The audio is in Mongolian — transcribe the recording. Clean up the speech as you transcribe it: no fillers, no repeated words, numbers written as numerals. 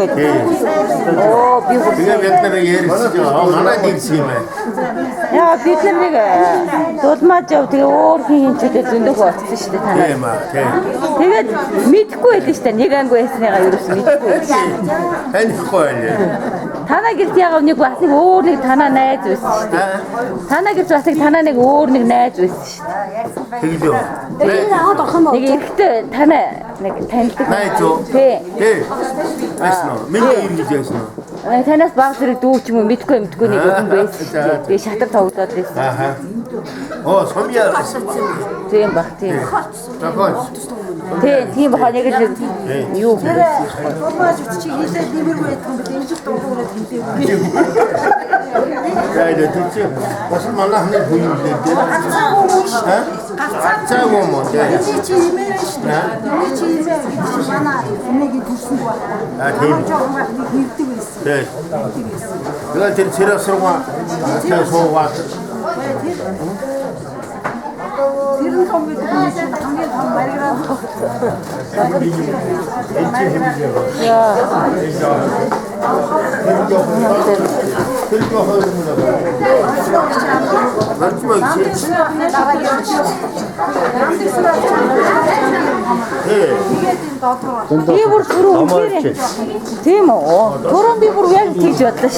гэдэг. Оо би Тэгээ бид нар ярьсан. Манай дийсэн юм байна. яа бид нар нэг дулмаж яв тэгээ өөр хинчүүдэд зөндөх болчихсон шүү дээ танаа. Тийм аа. Тийм. Тэгээд мэдхгүй байлээ шүү дээ. Нэг анги байсныгаа ерөөс мэдхгүй. Танихгүй байна. Танаа гэрт яг нэг бас нэг өөр нэг танаа найз байсан шүү дээ. Танаа гэрт бас нэг танаа нэг өөр нэг найз байсан шүү дээ. Тэглөө. Нэг ихтэй танаа нэг танилдаг. Найз уу? Тий. Тий. Аснаа. Миний ирж яасан уу? Танаас баг зэрэг дүү ч юм уу мэдгүй нэг хүн байсан. Тэгээ шатар тоглоод байсан. Ааха. Оо, сумья. Тийм баг тийм. Тохож. Тийм баха нэг л юу. Дулмаж чи хийлээ димэргүй байдаг юм бэ? Энэ ч дуурайд хийдэг. Яа, тийм. Бас манайх нэг хүн юм дээ. Гацаагүй юм уу? Чи имээ шүү дээ. Чи имээ. Манай эмээгийн төрсөн байна. Тийм. Жоохон хийдэг байсан. Тий. Тэгээд тэр цэрасруугаа тэр суугаад Тэр нь том гэдэг нь хамгийн том маргираа. Яа. тэр гохоор юм байна. Батмаа чи. Би бүр түрүү үнээр. Тийм үү? Түрүү би бүр яг тийж бодлоо шүү.